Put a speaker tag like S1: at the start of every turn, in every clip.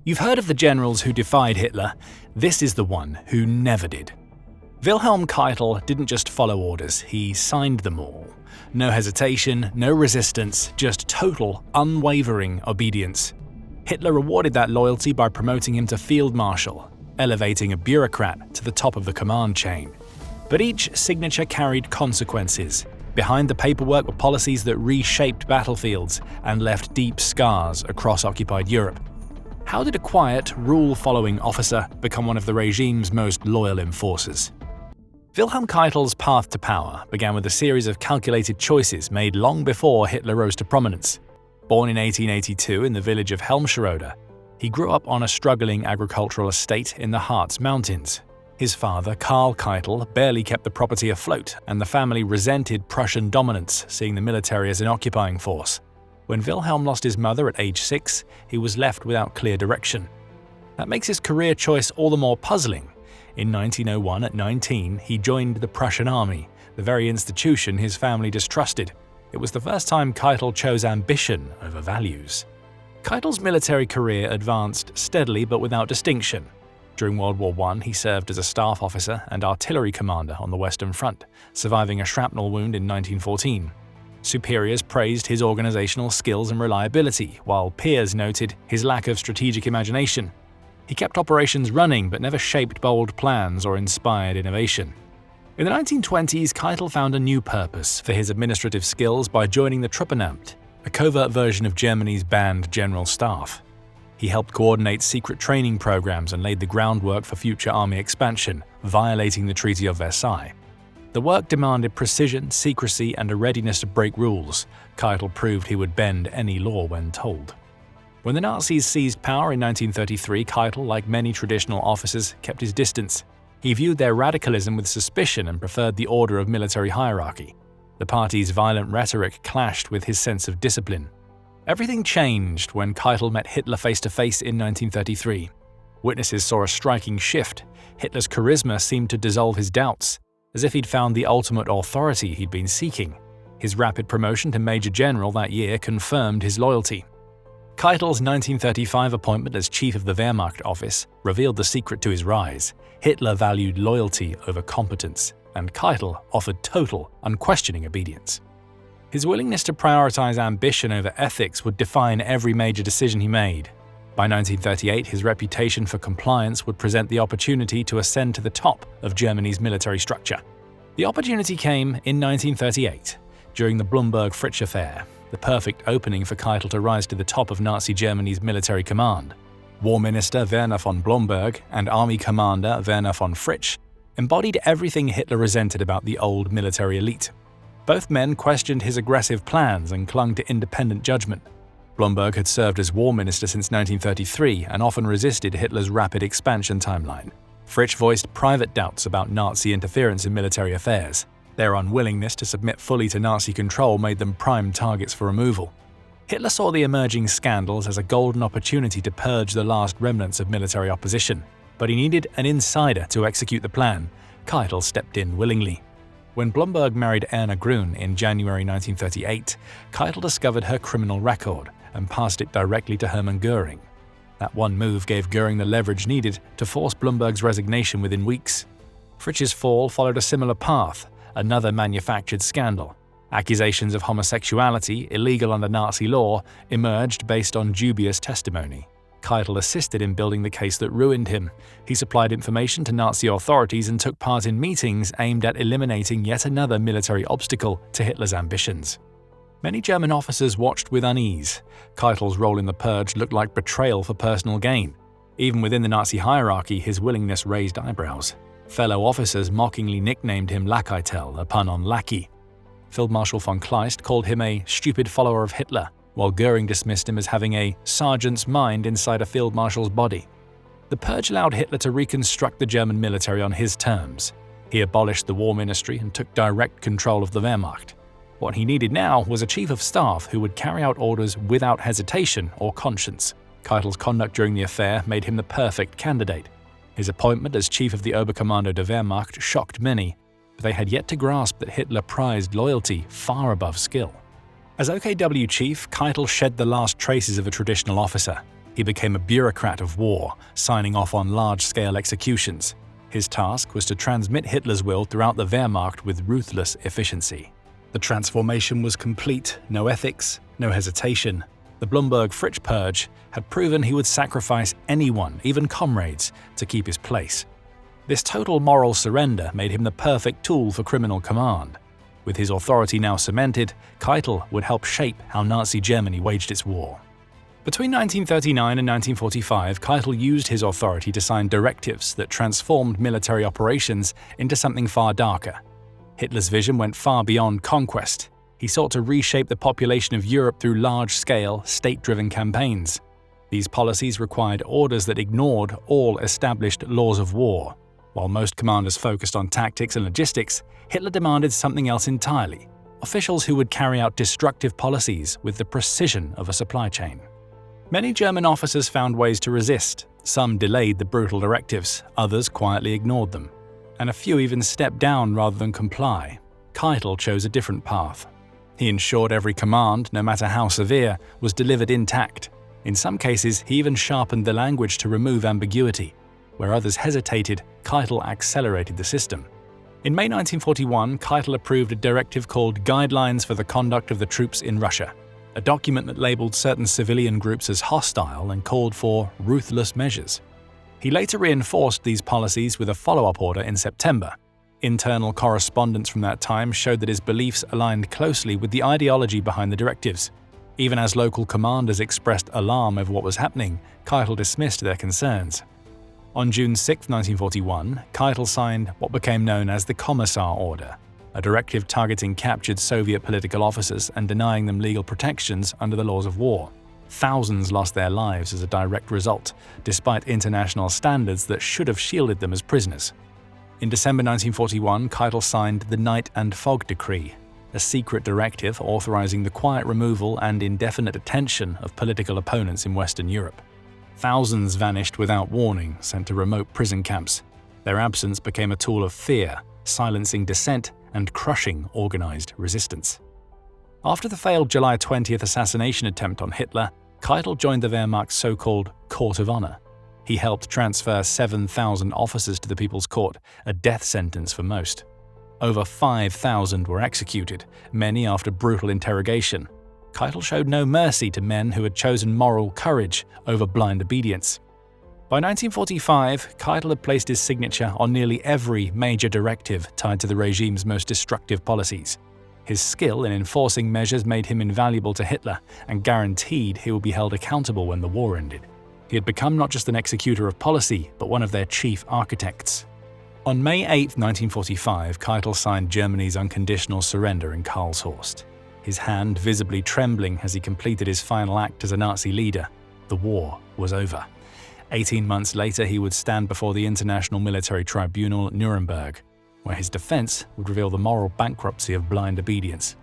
S1: You've heard of the generals who defied Hitler. This is the one who never did. Wilhelm Keitel didn't just follow orders, he signed them all. No hesitation, no resistance, just total, unwavering obedience. Hitler rewarded that loyalty by promoting him to Field Marshal, elevating a bureaucrat to the top of the command chain. But each signature carried consequences. Behind the paperwork were policies that reshaped battlefields and left deep scars across occupied Europe. How did a quiet, rule-following officer become one of the regime's most loyal enforcers? Wilhelm Keitel's path to power began with a series of calculated choices made long before Hitler rose to prominence. Born in 1882 in the village of Helmscherode, he grew up on a struggling agricultural estate in the Harz Mountains. His father, Karl Keitel, barely kept the property afloat, and the family resented Prussian dominance, seeing the military as an occupying force. When Wilhelm lost his mother at age 6, he was left without clear direction. That makes his career choice all the more puzzling. In 1901, at 19, he joined the Prussian army, the very institution his family distrusted. It was the first time Keitel chose ambition over values. Keitel's military career advanced steadily but without distinction. During World War I, he served as a staff officer and artillery commander on the Western Front, surviving a shrapnel wound in 1914. Superiors praised his organizational skills and reliability, while peers noted his lack of strategic imagination. He kept operations running but never shaped bold plans or inspired innovation. In the 1920s, Keitel found a new purpose for his administrative skills by joining the Truppenamt, a covert version of Germany's banned general staff. He helped coordinate secret training programs and laid the groundwork for future army expansion, violating the Treaty of Versailles. The work demanded precision, secrecy, and a readiness to break rules. Keitel proved he would bend any law when told. When the Nazis seized power in 1933, Keitel, like many traditional officers, kept his distance. He viewed their radicalism with suspicion and preferred the order of military hierarchy. The party's violent rhetoric clashed with his sense of discipline. Everything changed when Keitel met Hitler face-to-face in 1933. Witnesses saw a striking shift. Hitler's charisma seemed to dissolve his doubts, as if he'd found the ultimate authority he'd been seeking. His rapid promotion to Major General that year confirmed his loyalty. Keitel's 1935 appointment as chief of the Wehrmacht office revealed the secret to his rise. Hitler valued loyalty over competence, and Keitel offered total, unquestioning obedience. His willingness to prioritize ambition over ethics would define every major decision he made. By 1938, his reputation for compliance would present the opportunity to ascend to the top of Germany's military structure. The opportunity came in 1938, during the Blumberg-Fritsch affair, the perfect opening for Keitel to rise to the top of Nazi Germany's military command. War Minister Werner von Blomberg and Army Commander Werner von Fritsch embodied everything Hitler resented about the old military elite. Both men questioned his aggressive plans and clung to independent judgment. Blomberg had served as war minister since 1933 and often resisted Hitler's rapid expansion timeline. Fritsch voiced private doubts about Nazi interference in military affairs. Their unwillingness to submit fully to Nazi control made them prime targets for removal. Hitler saw the emerging scandals as a golden opportunity to purge the last remnants of military opposition, but he needed an insider to execute the plan. Keitel stepped in willingly. When Blomberg married Erna Grun in January 1938, Keitel discovered her criminal record and passed it directly to Hermann Göring. That one move gave Göring the leverage needed to force Blomberg's resignation within weeks. Fritsch's fall followed a similar path, another manufactured scandal. Accusations of homosexuality, illegal under Nazi law, emerged based on dubious testimony. Keitel assisted in building the case that ruined him. He supplied information to Nazi authorities and took part in meetings aimed at eliminating yet another military obstacle to Hitler's ambitions. Many German officers watched with unease. Keitel's role in the purge looked like betrayal for personal gain. Even within the Nazi hierarchy, his willingness raised eyebrows. Fellow officers mockingly nicknamed him Lackitel, a pun on lackey. Field Marshal von Kleist called him a stupid follower of Hitler, while Göring dismissed him as having a sergeant's mind inside a field marshal's body. The purge allowed Hitler to reconstruct the German military on his terms. He abolished the war ministry and took direct control of the Wehrmacht. What he needed now was a chief of staff who would carry out orders without hesitation or conscience. Keitel's conduct during the affair made him the perfect candidate. His appointment as chief of the Oberkommando der Wehrmacht shocked many, but they had yet to grasp that Hitler prized loyalty far above skill. As OKW chief, Keitel shed the last traces of a traditional officer. He became a bureaucrat of war, signing off on large-scale executions. His task was to transmit Hitler's will throughout the Wehrmacht with ruthless efficiency. The transformation was complete, no ethics, no hesitation. The Blumberg-Fritsch purge had proven he would sacrifice anyone, even comrades, to keep his place. This total moral surrender made him the perfect tool for criminal command. With his authority now cemented, Keitel would help shape how Nazi Germany waged its war. Between 1939 and 1945, Keitel used his authority to sign directives that transformed military operations into something far darker. Hitler's vision went far beyond conquest. He sought to reshape the population of Europe through large-scale, state-driven campaigns. These policies required orders that ignored all established laws of war. While most commanders focused on tactics and logistics, Hitler demanded something else entirely: officials who would carry out destructive policies with the precision of a supply chain. Many German officers found ways to resist. Some delayed the brutal directives, others quietly ignored them, and a few even stepped down rather than comply. Keitel chose a different path. He ensured every command, no matter how severe, was delivered intact. In some cases, he even sharpened the language to remove ambiguity. Where others hesitated, Keitel accelerated the system. In May 1941, Keitel approved a directive called Guidelines for the Conduct of the Troops in Russia, a document that labeled certain civilian groups as hostile and called for ruthless measures. He later reinforced these policies with a follow-up order in September. Internal correspondence from that time showed that his beliefs aligned closely with the ideology behind the directives. Even as local commanders expressed alarm over what was happening, Keitel dismissed their concerns. On June 6, 1941, Keitel signed what became known as the Commissar Order, a directive targeting captured Soviet political officers and denying them legal protections under the laws of war. Thousands lost their lives as a direct result, despite international standards that should have shielded them as prisoners. In December 1941, Keitel signed the Night and Fog Decree, a secret directive authorizing the quiet removal and indefinite detention of political opponents in Western Europe. Thousands vanished without warning, sent to remote prison camps. Their absence became a tool of fear, silencing dissent and crushing organized resistance. After the failed July 20th assassination attempt on Hitler, Keitel joined the Wehrmacht's so-called Court of Honor. He helped transfer 7,000 officers to the People's Court, a death sentence for most. Over 5,000 were executed, many after brutal interrogation. Keitel showed no mercy to men who had chosen moral courage over blind obedience. By 1945, Keitel had placed his signature on nearly every major directive tied to the regime's most destructive policies. His skill in enforcing measures made him invaluable to Hitler and guaranteed he would be held accountable when the war ended. He had become not just an executor of policy, but one of their chief architects. On May 8, 1945, Keitel signed Germany's unconditional surrender in Karlshorst, his hand visibly trembling as he completed his final act as a Nazi leader. The war was over. 18 months later, he would stand before the International Military Tribunal at Nuremberg, where his defense would reveal the moral bankruptcy of blind obedience.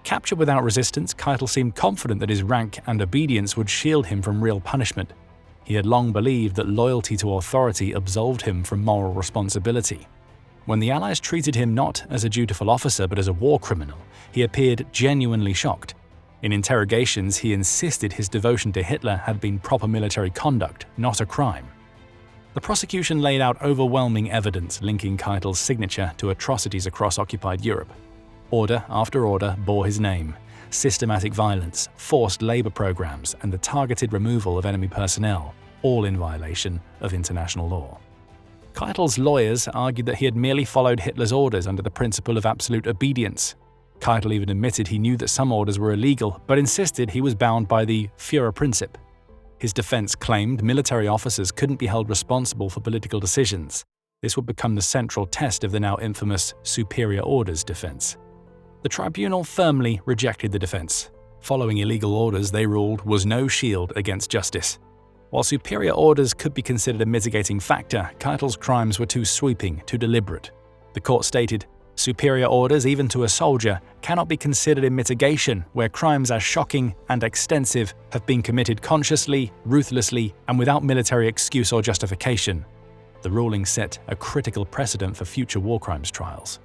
S1: Captured without resistance, Keitel seemed confident that his rank and obedience would shield him from real punishment. He had long believed that loyalty to authority absolved him from moral responsibility. When the Allies treated him not as a dutiful officer but as a war criminal, he appeared genuinely shocked. In interrogations, he insisted his devotion to Hitler had been proper military conduct, not a crime. The prosecution laid out overwhelming evidence linking Keitel's signature to atrocities across occupied Europe. Order after order bore his name: systematic violence, forced labor programs, and the targeted removal of enemy personnel, all in violation of international law. Keitel's lawyers argued that he had merely followed Hitler's orders under the principle of absolute obedience. Keitel even admitted he knew that some orders were illegal, but insisted he was bound by the Führerprinzip. His defense claimed military officers couldn't be held responsible for political decisions. This would become the central test of the now infamous superior orders defense. The tribunal firmly rejected the defense. Following illegal orders, they ruled, was no shield against justice. While superior orders could be considered a mitigating factor, Keitel's crimes were too sweeping, too deliberate. The court stated, "Superior orders, even to a soldier, cannot be considered in mitigation where crimes as shocking and extensive have been committed consciously, ruthlessly, and without military excuse or justification." The ruling set a critical precedent for future war crimes trials.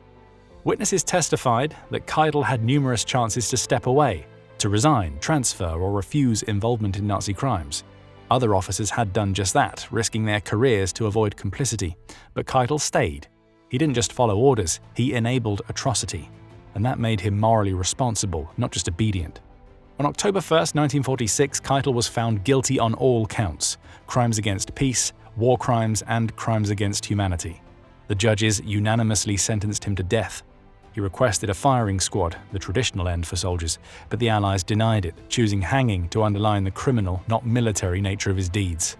S1: Witnesses testified that Keitel had numerous chances to step away, to resign, transfer, or refuse involvement in Nazi crimes. Other officers had done just that, risking their careers to avoid complicity. But Keitel stayed. He didn't just follow orders, he enabled atrocity. And that made him morally responsible, not just obedient. On October 1, 1946, Keitel was found guilty on all counts: crimes against peace, war crimes, and crimes against humanity. The judges unanimously sentenced him to death. He requested a firing squad, the traditional end for soldiers, but the Allies denied it, choosing hanging to underline the criminal, not military nature of his deeds.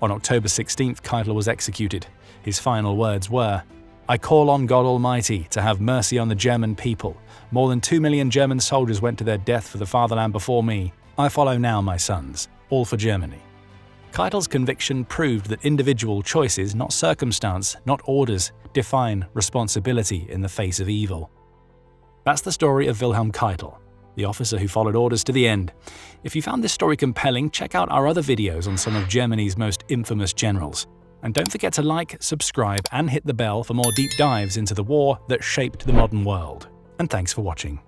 S1: On October 16, Keitel was executed. His final words were, "I call on God Almighty to have mercy on the German people. More than 2 million German soldiers went to their death for the fatherland before me. I follow now, my sons. All for Germany." Keitel's conviction proved that individual choices, not circumstance, not orders, define responsibility in the face of evil. That's the story of Wilhelm Keitel, the officer who followed orders to the end. If you found this story compelling, check out our other videos on some of Germany's most infamous generals. And don't forget to like, subscribe, and hit the bell for more deep dives into the war that shaped the modern world. And thanks for watching.